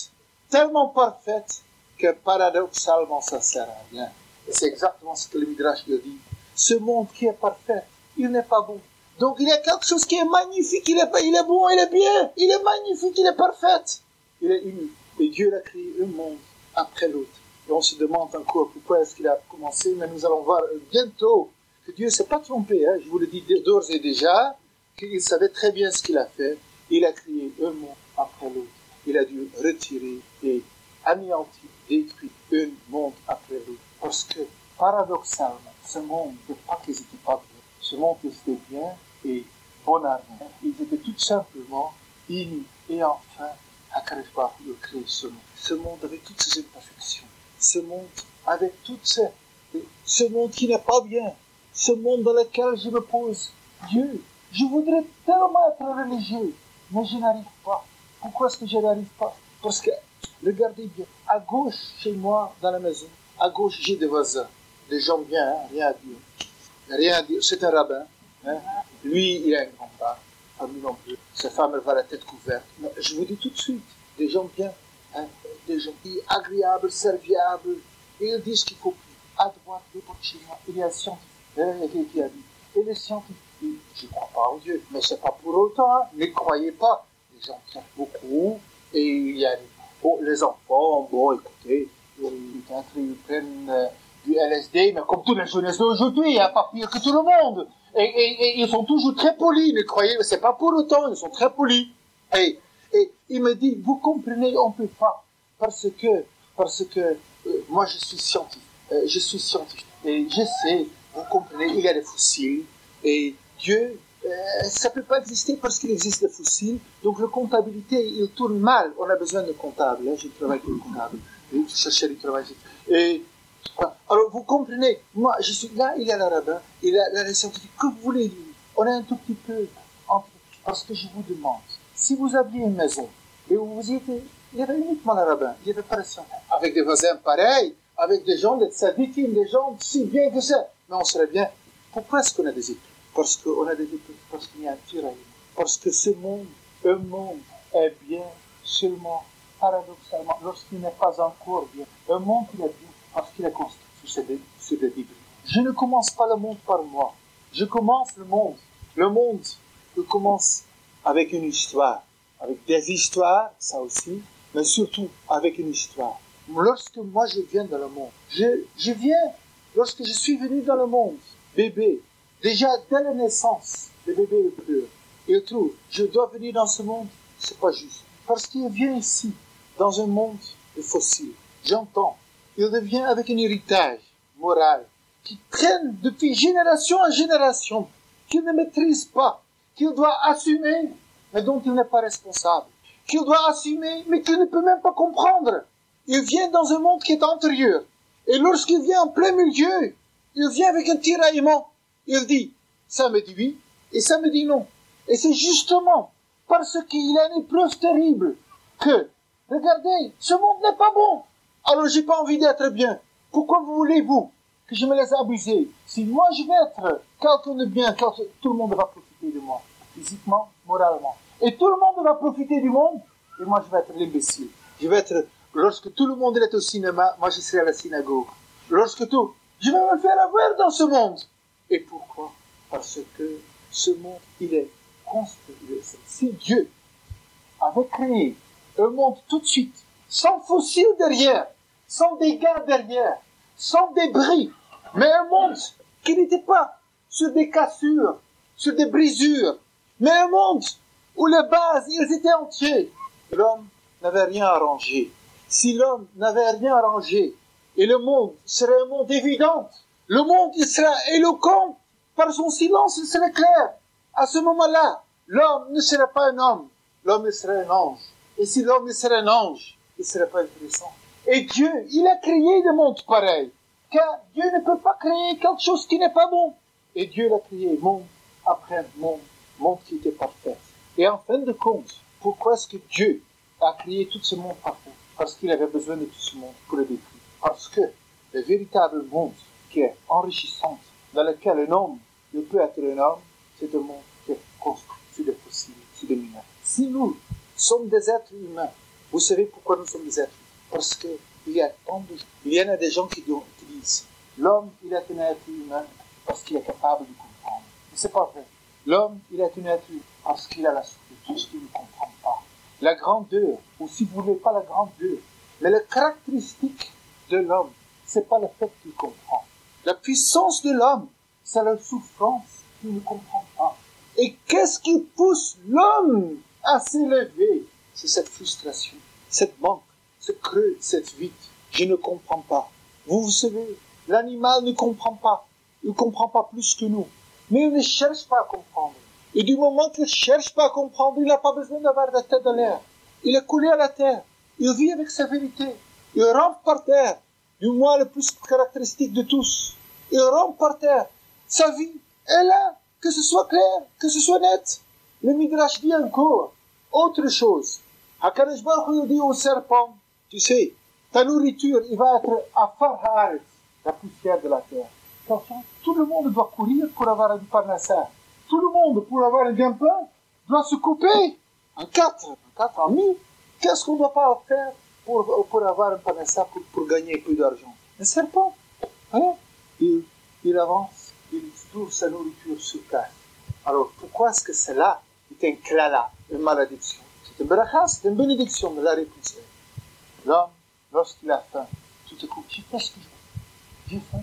Tellement parfaite que paradoxalement ça sert à rien. Et c'est exactement ce que le Midrash lui dit. Ce monde qui est parfait, il n'est pas bon. Donc il y a quelque chose qui est magnifique, il est bon, il est bien, il est magnifique, il est parfait. Il est unique. Et Dieu a créé un monde après l'autre. Et on se demande encore pourquoi est-ce qu'il a commencé, mais nous allons voir bientôt que Dieu ne s'est pas trompé. Hein. Je vous le dis d'ores et déjà, qu'il savait très bien ce qu'il a fait. Il a créé un monde après l'autre. Il a dû retirer et anéantir, détruire un monde après l'autre. Parce que, paradoxalement, ce monde, ne pas qu'ils n'étaient pas bien. Ce monde était bien et bon à rien. Ils étaient tout simplement unis. Et enfin, Akadosh Baruch Hu a créé ce monde. Ce monde avec toutes ses imperfections. Ce monde avec toutes ces... Ce monde qui n'est pas bien. Ce monde dans lequel je me pose. Dieu, je voudrais tellement être religieux, mais je n'arrive pas. Pourquoi est-ce que je n'arrive pas? Parce que, regardez bien, à gauche, chez moi, dans la maison, à gauche, j'ai des voisins. Des gens bien, hein, rien à dire. Rien à dire. C'est un rabbin. Hein. Lui, il a une grande femme. Famille non plus. Sa femme, elle va la tête couverte. Mais je vous dis tout de suite, des gens bien. Hein, des gens agréables, serviables. Et ils disent qu'il faut plus. À droite, de chez moi, il y a un scientifique. Qui a dit. Et les scientifiques, je ne crois pas en Dieu. Mais c'est pas pour autant. Hein. Ne croyez pas. Les gens tiennent beaucoup. Et il y a les enfants, bon, écoutez, peut-être ils prennent du LSD, mais comme toutes les jeunesses d'aujourd'hui, il n'y a pas pire que tout le monde. Et ils sont toujours très polis, mais croyez, c'est pas pour autant, ils sont très polis. Et il me dit, vous comprenez, on ne peut pas, parce que moi je suis scientifique, et je sais, vous comprenez, il y a des fossiles, et Dieu, ça ne peut pas exister parce qu'il existe des fossiles, donc la comptabilité, il tourne mal, on a besoin de comptable, hein, je travaille pour le comptable, je cherchais du travail, et alors, vous comprenez, moi, je suis là, il y a le rabbin, il y a les scientifiques, que vous voulez dire? On est un tout petit peu, parce que je vous demande, si vous aviez une maison, et vous y étiez, il y avait uniquement le rabbin, il y avait pas de scientifique, avec des voisins pareils, avec des gens, des tzadikim, des gens si bien que ça, mais on serait bien. Pourquoi est-ce qu'on a des études? Parce qu'on a des études, parce qu'il y a un tiraillement. Parce que ce monde, un monde, est bien seulement, paradoxalement, lorsqu'il n'est pas encore bien. Un monde, il est bien. Parce qu'il est construit sur des débris. Je ne commence pas le monde par moi. Je commence le monde. Le monde, il commence avec une histoire. Avec des histoires, ça aussi, mais surtout avec une histoire. Lorsque moi je viens dans le monde, je viens, lorsque je suis venu dans le monde, bébé, déjà dès la naissance, le bébé il pleure. Il trouve, je dois venir dans ce monde, c'est pas juste. Parce qu'il vient ici, dans un monde de fossiles. J'entends. Il devient avec un héritage moral qui traîne depuis génération en génération, qu'il ne maîtrise pas, qu'il doit assumer, mais dont il n'est pas responsable, qu'il doit assumer, mais qu'il ne peut même pas comprendre. Il vient dans un monde qui est antérieur. Et lorsqu'il vient en plein milieu, il vient avec un tiraillement. Il dit, ça me dit oui, et ça me dit non. Et c'est justement parce qu'il a une épreuve terrible que, regardez, ce monde n'est pas bon. Alors j'ai pas envie d'être bien. Pourquoi voulez-vous que je me laisse abuser? Si moi je vais être quelqu'un de bien, tout le monde va profiter de moi, physiquement, moralement. Et tout le monde va profiter du monde, et moi je vais être l'imbécile. Je vais être, lorsque tout le monde est au cinéma, moi je serai à la synagogue. Je vais me faire avoir dans ce monde. Et pourquoi? Parce que ce monde, il est construit. Si Dieu avait créé un monde tout de suite, sans fossiles derrière, sans dégâts derrière, sans débris, mais un monde qui n'était pas sur des cassures, sur des brisures, mais un monde où les bases, ils étaient entiers. L'homme n'avait rien arrangé. Si l'homme n'avait rien arrangé, et le monde serait un monde évident, le monde il sera éloquent, par son silence il serait clair. À ce moment-là, l'homme ne serait pas un homme, l'homme il serait un ange. Et si l'homme il serait un ange, il ne serait pas intéressant. Et Dieu, il a créé le monde pareil. Car Dieu ne peut pas créer quelque chose qui n'est pas bon. Et Dieu l'a créé monde après monde qui était parfait. Et en fin de compte, pourquoi est-ce que Dieu a créé tout ce monde parfait? Parce qu'il avait besoin de tout ce monde pour le détruire. Parce que le véritable monde qui est enrichissant, dans lequel un homme ne peut être un homme, c'est un monde qui est construit sur des fossiles, sur des minéraux. Si nous sommes des êtres humains, vous savez pourquoi nous sommes des êtres humains? Parce qu'il y a tant de gens. Il y en a des gens qui disent l'homme, il est un être humain parce qu'il est capable de comprendre. Mais c'est pas vrai. L'homme, il est un être humain parce qu'il a la source de tout ce qu'il ne comprend pas. La grandeur, ou si vous voulez pas la grandeur, mais la caractéristique de l'homme, c'est pas le fait qu'il comprend. La puissance de l'homme, c'est la souffrance qu'il ne comprend pas. Et qu'est-ce qui pousse l'homme à s'élever? C'est cette frustration, cette manque, ce creux, cette vide. Je ne comprends pas. Vous savez, l'animal ne comprend pas. Il ne comprend pas plus que nous. Mais il ne cherche pas à comprendre. Et du moment qu'il ne cherche pas à comprendre, il n'a pas besoin d'avoir la tête dans l'air. Il est collé à la terre. Il vit avec sa vérité. Il rampe par terre. Du moins le plus caractéristique de tous. Il rampe par terre. Sa vie est là. Que ce soit clair, que ce soit net. Le Midrash dit encore autre chose. HaKadosh Baruch Hu dit au serpent, tu sais, ta nourriture, il va être à Far Haaretz, la poussière de la terre. Attention, tout le monde doit courir pour avoir un parnassa. Tout le monde, pour avoir un gain-pain, doit se couper en quatre, en mille. Qu'est-ce qu'on ne doit pas faire pour avoir un parnassa, pour gagner plus d'argent? Un serpent, hein? Il avance, il trouve sa nourriture sur place. Alors, pourquoi est-ce que cela est un klala, une malédiction? C'est une bracha, c'est une bénédiction, mais la réponse est l'homme, lorsqu'il a faim, tout à coup, j'ai fait ce que je veux. J'ai faim.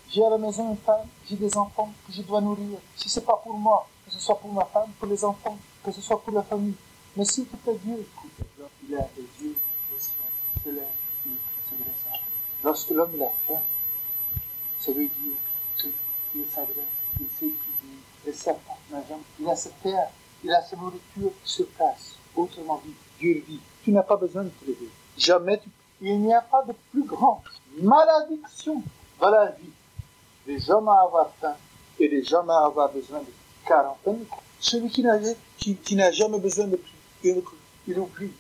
J'ai à la maison une femme, j'ai des enfants que je dois nourrir. Si ce n'est pas pour moi, que ce soit pour ma femme, pour les enfants, que ce soit pour la famille. Mais s'il te plaît, Dieu, écoute, il a des yeux au ciel, c'est là, il s'adresse à lui. Lorsque l'homme il a faim, ça veut dire qu'il s'adresse, il sait qu'il dit, le serpent n'a jamais, il a cette terre, il a sa nourriture sur place. Autrement dit, Dieu lui dit, tu n'as pas besoin de te lever. Jamais il n'y a pas de plus grande malédiction dans la vie des hommes à avoir faim et des hommes à avoir besoin de quarantaine. Celui qui n'a jamais besoin de plus, il oublie